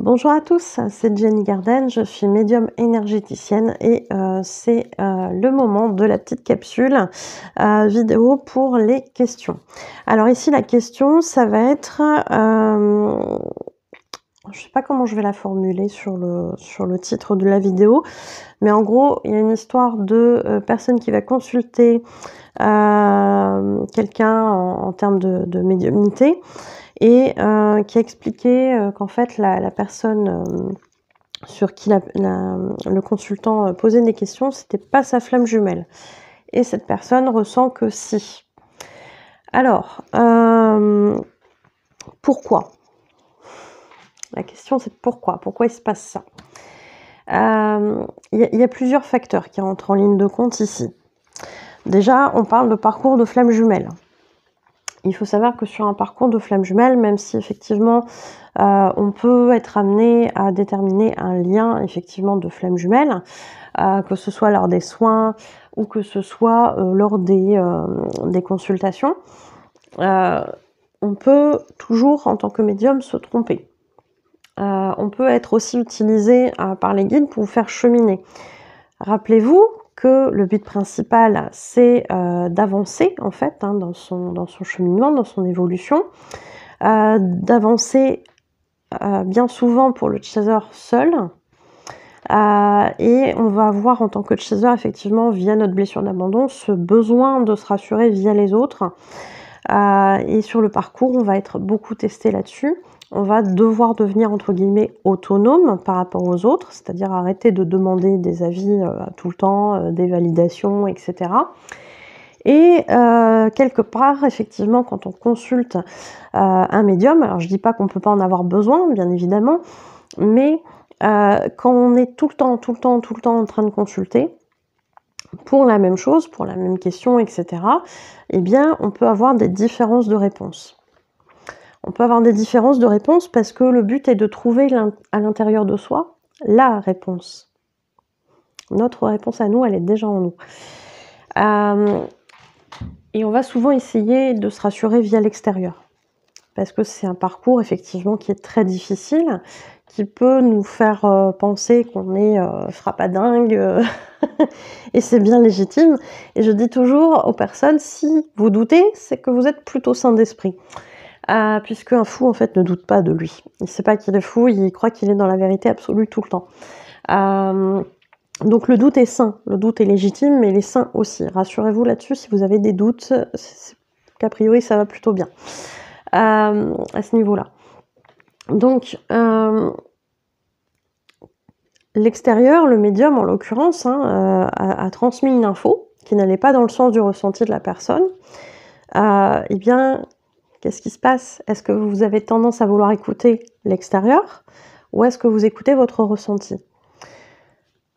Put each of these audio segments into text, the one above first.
Bonjour à tous, c'est Jenny Garden, je suis médium énergéticienne et c'est le moment de la petite capsule vidéo pour les questions. Alors ici la question ça va être, je sais pas comment je vais la formuler sur le titre de la vidéo, mais en gros il y a une histoire de personne qui va consulter quelqu'un en termes de médiumnité. Et qui a expliqué qu'en fait la personne sur qui le consultant posait des questions, c'était pas sa flamme jumelle. Et cette personne ressent que si. Alors, pourquoi? La question c'est pourquoi? Pourquoi il se passe ça? Il y a plusieurs facteurs qui rentrent en ligne de compte ici. Déjà, on parle de parcours de flamme jumelle. Il faut savoir que sur un parcours de flamme jumelle, même si effectivement on peut être amené à déterminer un lien effectivement de flamme jumelle, que ce soit lors des soins ou que ce soit lors des consultations, on peut toujours en tant que médium se tromper. On peut être aussi utilisé par les guides pour vous faire cheminer. Rappelez-vous que le but principal, c'est d'avancer en fait dans son cheminement, dans son évolution, d'avancer bien souvent pour le chaser seul, et on va avoir en tant que chaser effectivement via notre blessure d'abandon ce besoin de se rassurer via les autres, et sur le parcours on va être beaucoup testé là-dessus. On va devoir devenir entre guillemets autonome par rapport aux autres, c'est-à-dire arrêter de demander des avis tout le temps, des validations, etc. Et quelque part, effectivement, quand on consulte un médium, alors je dis pas qu'on peut pas en avoir besoin, bien évidemment, mais quand on est tout le temps en train de consulter, pour la même chose, pour la même question, etc., eh bien, on peut avoir des différences de réponse. On peut avoir des différences de réponse parce que le but est de trouver à l'intérieur de soi la réponse. Notre réponse à nous, elle est déjà en nous. Et on va souvent essayer de se rassurer via l'extérieur. Parce que c'est un parcours effectivement qui est très difficile, qui peut nous faire penser qu'on est frappadingue, et c'est bien légitime. Et je dis toujours aux personnes, si vous doutez, c'est que vous êtes plutôt sain d'esprit. Puisque un fou en fait ne doute pas de lui. Il ne sait pas qu'il est fou, il croit qu'il est dans la vérité absolue tout le temps. Donc le doute est sain, le doute est légitime, mais il est sain aussi. Rassurez-vous là-dessus, si vous avez des doutes, qu'a priori ça va plutôt bien à ce niveau-là. Donc l'extérieur, le médium en l'occurrence, a transmis une info qui n'allait pas dans le sens du ressenti de la personne. Eh bien, qu'est-ce qui se passe? Est-ce que vous avez tendance à vouloir écouter l'extérieur ou est-ce que vous écoutez votre ressenti?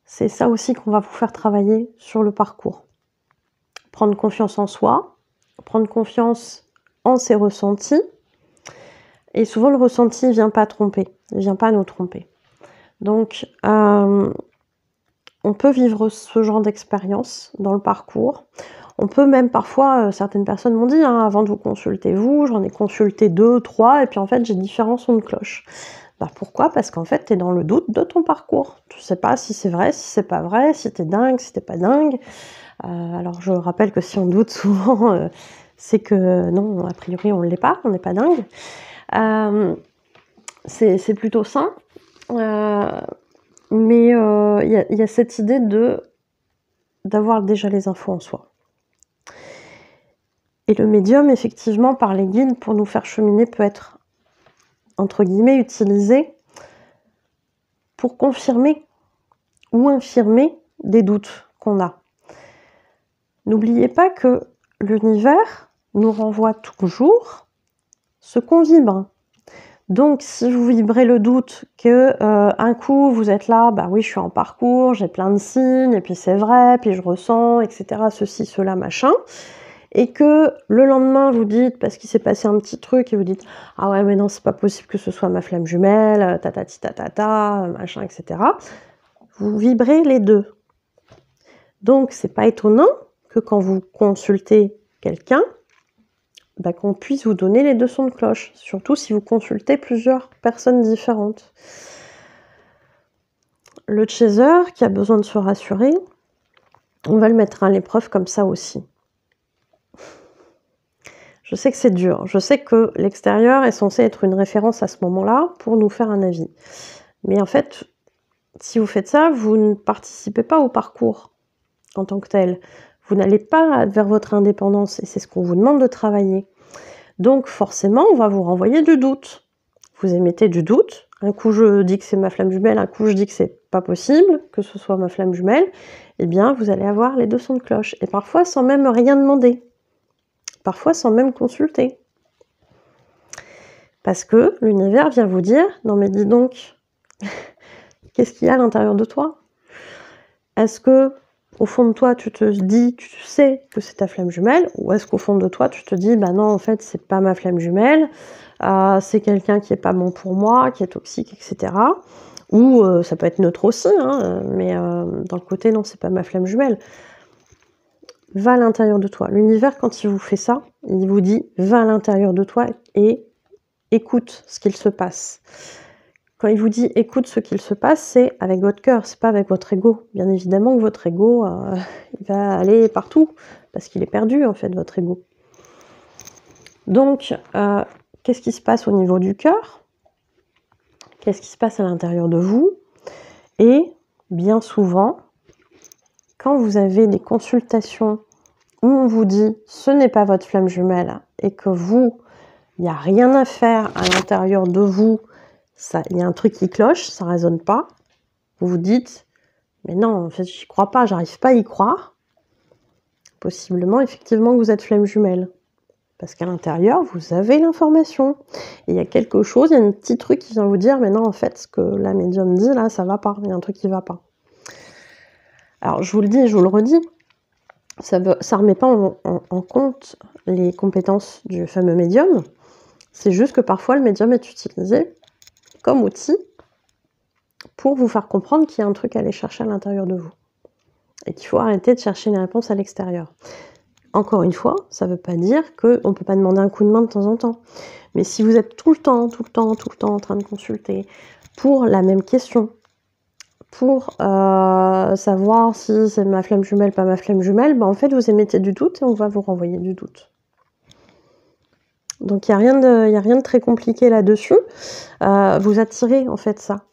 C'est ça aussi qu'on va vous faire travailler sur le parcours. Prendre confiance en soi, prendre confiance en ses ressentis. Et souvent, le ressenti ne vient pas tromper, ne vient pas nous tromper. Donc, on peut vivre ce genre d'expérience dans le parcours. On peut même parfois, certaines personnes m'ont dit, avant de vous consulter vous, j'en ai consulté 2, 3, et puis en fait j'ai différents sons de cloche. Bah pourquoi? Parce qu'en fait t'es dans le doute de ton parcours. Tu sais pas si c'est vrai, si c'est pas vrai, si t'es dingue, si t'es pas dingue. Alors je rappelle que si on doute souvent, c'est que non, a priori on l'est pas, on n'est pas dingue. C'est plutôt sain. Mais il y a cette idée d'avoir déjà les infos en soi. Et le médium, effectivement, par les guides, pour nous faire cheminer, peut être, entre guillemets, utilisé pour confirmer ou infirmer des doutes qu'on a. N'oubliez pas que l'univers nous renvoie toujours ce qu'on vibre. Donc, si vous vibrez le doute que un coup, vous êtes là, bah oui, je suis en parcours, j'ai plein de signes, et puis c'est vrai, puis je ressens, etc., ceci, cela, machin, et que le lendemain vous dites, parce qu'il s'est passé un petit truc, et vous dites « Ah ouais, mais non, c'est pas possible que ce soit ma flamme jumelle, tatati tatata, machin, etc. » Vous vibrez les deux. Donc, c'est pas étonnant que quand vous consultez quelqu'un, qu'on puisse vous donner les deux sons de cloche, surtout si vous consultez plusieurs personnes différentes. Le chaser qui a besoin de se rassurer, on va le mettre à l'épreuve comme ça aussi. Je sais que c'est dur, je sais que l'extérieur est censé être une référence à ce moment-là pour nous faire un avis. Mais en fait, si vous faites ça, vous ne participez pas au parcours en tant que tel. Vous n'allez pas vers votre indépendance et c'est ce qu'on vous demande de travailler. Donc forcément, on va vous renvoyer du doute. Vous émettez du doute. Un coup, je dis que c'est ma flamme jumelle, un coup, je dis que c'est pas possible que ce soit ma flamme jumelle. Eh bien, vous allez avoir les deux sons de cloche. Et parfois, sans même rien demander. Parfois, sans même consulter. Parce que l'univers vient vous dire, non mais dis donc, qu'est-ce qu'il y a à l'intérieur de toi? Est-ce que au fond de toi, tu te dis, tu sais que c'est ta flamme jumelle, ou est-ce qu'au fond de toi, tu te dis, bah non, en fait, c'est pas ma flamme jumelle, c'est quelqu'un qui est pas bon pour moi, qui est toxique, etc. Ou ça peut être neutre aussi, hein, mais dans le côté, non, c'est pas ma flamme jumelle. Va à l'intérieur de toi. L'univers, quand il vous fait ça, il vous dit, va à l'intérieur de toi et écoute ce qu'il se passe. Quand il vous dit écoute ce qu'il se passe, c'est avec votre cœur, c'est pas avec votre ego. Bien évidemment que votre ego, il va aller partout, parce qu'il est perdu en fait, votre ego. Donc, qu'est-ce qui se passe au niveau du cœur? Qu'est-ce qui se passe à l'intérieur de vous? Et bien souvent, quand vous avez des consultations où on vous dit ce n'est pas votre flamme jumelle et que vous, il n'y a rien à faire à l'intérieur de vous, il y a un truc qui cloche, ça ne résonne pas. Vous vous dites, mais non, en fait, j'y crois pas, j'arrive pas à y croire. Possiblement, effectivement, que vous êtes flamme jumelle. Parce qu'à l'intérieur, vous avez l'information. Et il y a quelque chose, il y a un petit truc qui vient vous dire, mais non, en fait, ce que la médium dit, là, ça va pas. Il y a un truc qui va pas. Alors, je vous le dis et je vous le redis, ça remet pas en compte les compétences du fameux médium. C'est juste que parfois, le médium est utilisé comme outil pour vous faire comprendre qu'il y a un truc à aller chercher à l'intérieur de vous. Et qu'il faut arrêter de chercher une réponse à l'extérieur. Encore une fois, ça ne veut pas dire qu'on ne peut pas demander un coup de main de temps en temps. Mais si vous êtes tout le temps en train de consulter pour la même question, pour savoir si c'est ma flamme jumelle, pas ma flamme jumelle, en fait, vous émettez du doute et on va vous renvoyer du doute. Donc, il n'y a rien de très compliqué là-dessus. Vous attirez, en fait, ça.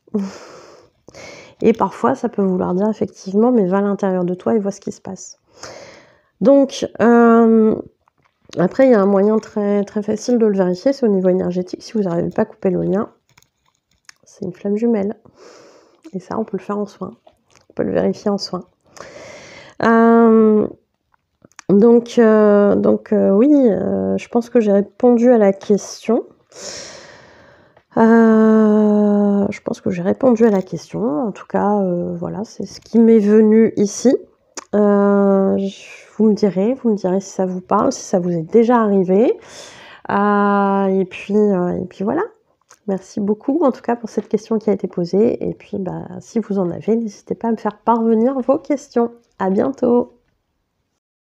Et parfois, ça peut vouloir dire, effectivement, mais va à l'intérieur de toi et vois ce qui se passe. Donc, après, il y a un moyen très, très facile de le vérifier, c'est au niveau énergétique. Si vous n'arrivez pas à couper le lien, c'est une flamme jumelle. Et ça, on peut le faire en soin. On peut le vérifier en soin. Donc, oui, je pense que j'ai répondu à la question. Je pense que j'ai répondu à la question. En tout cas, voilà, c'est ce qui m'est venu ici. Vous me direz si ça vous parle, si ça vous est déjà arrivé. Et puis voilà. Merci beaucoup en tout cas pour cette question qui a été posée. Et puis si vous en avez, n'hésitez pas à me faire parvenir vos questions. À bientôt.